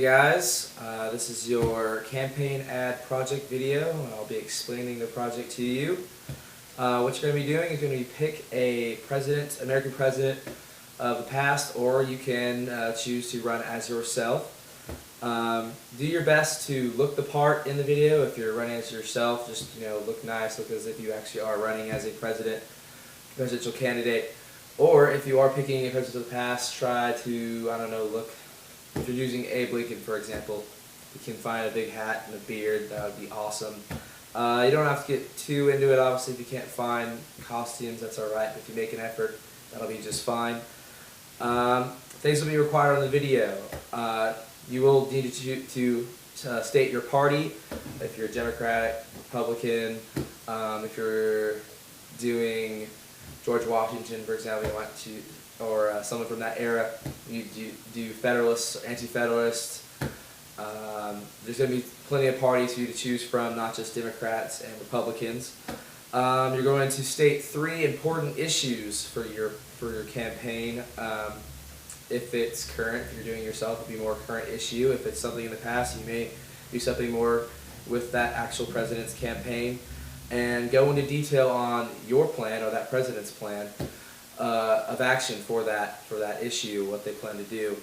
Hey guys, this is your campaign ad project video. I'll be explaining the project to you. What you're going to be doing is going to be pick a president, American president of the past, or you can choose to run as yourself. Do your best to look the part in the video. If you're running as yourself, just look nice, look as if you actually are running as a presidential candidate. Or if you are picking a president of the past, try to, look. If you're using Abe Lincoln, for example, you can find a big hat and a beard. That would be awesome. You don't have to get too into it, obviously. If you can't find costumes, that's alright. If you make an effort, that'll be just fine. Things will be required on the video. You will need to state your party, if you're Democratic, Republican. If you're doing George Washington, for example, you want to, or someone from that era, you do Federalists, Anti-Federalists. There's going to be plenty of parties for you to choose from, not just Democrats and Republicans. You're going to state 3 important issues for your campaign. If it's current, if you're doing it yourself, it would be more current issue. If it's something in the past, you may do something more with that actual president's campaign. And go into detail on your plan, or that president's plan of action for that issue, what they plan to do.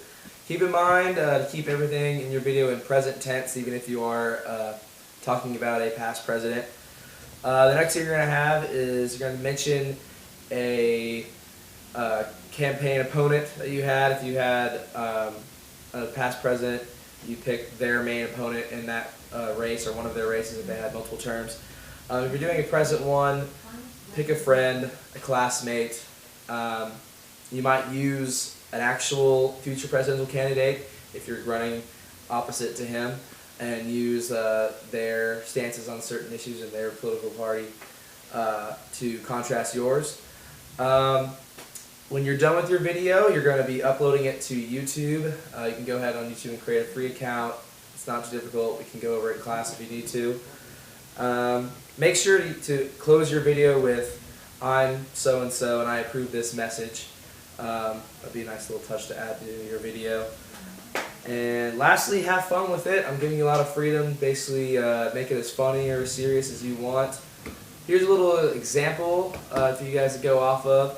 Keep in mind to keep everything in your video in present tense, even if you are talking about a past president. The next thing you're going to have is you're going to mention a campaign opponent that you had. If you had a past president, you pick their main opponent in that race, or one of their races if they had multiple terms. If you're doing a present one, pick a friend, a classmate. You might use an actual future presidential candidate if you're running opposite to him, and use their stances on certain issues in their political party to contrast yours. When you're done with your video, you're going to be uploading it to YouTube. You can go ahead on YouTube and create a free account. It's not too difficult. We can go over it in class if you need to. Make sure to close your video with "I'm so-and-so and I approve this message." That'd be a nice little touch to add to your video. And lastly, have fun with it. I'm giving you a lot of freedom. Basically, make it as funny or serious as you want. Here's a little example for you guys to go off of.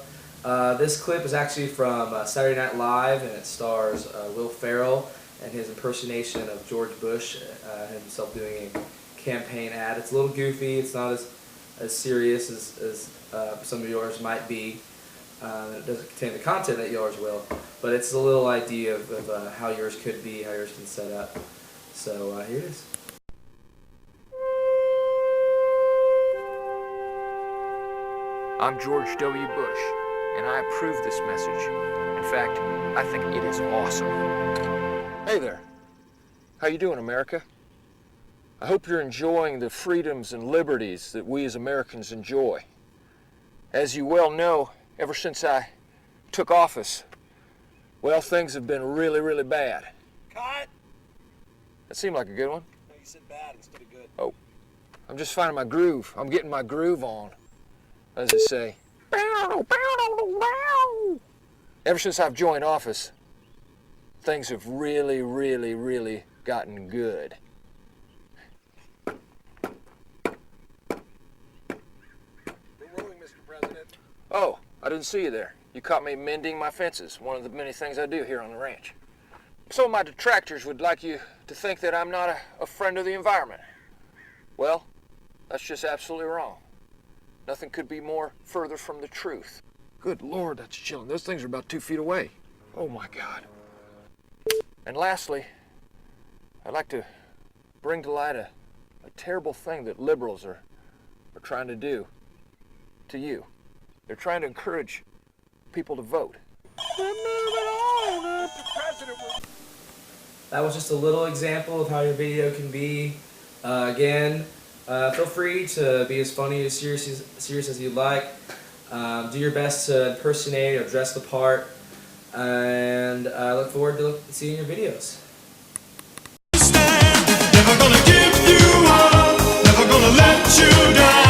This clip is actually from Saturday Night Live, and it stars Will Ferrell and his impersonation of George Bush, himself doing a campaign ad. It's a little goofy. It's not as serious as some of yours might be. It doesn't contain the content that yours will, but it's a little idea of how yours could be, how yours can set up. So here it is. I'm George W. Bush, and I approve this message. In fact, I think it is awesome. Hey there. How you doing, America? I hope you're enjoying the freedoms and liberties that we as Americans enjoy. As you well know, ever since I took office, well, things have been really, really bad. Cut! That seemed like a good one. No, you said bad instead of good. Oh, I'm just finding my groove. I'm getting my groove on, as they say. Ever since I've joined office, things have really, really, really gotten good. Oh, I didn't see you there. You caught me mending my fences, one of the many things I do here on the ranch. Some of my detractors would like you to think that I'm not a friend of the environment. Well, that's just absolutely wrong. Nothing could be more further from the truth. Good Lord, that's chilling. Those things are about 2 feet away. Oh my God. And lastly, I'd like to bring to light a terrible thing that liberals are trying to do to you. They're trying to encourage people to vote. That was just a little example of how your video can be. Again, feel free to be as funny, as serious as you like. Do your best to impersonate or dress the part. And I look forward to seeing your videos. Never gonna give you up, never gonna let you down.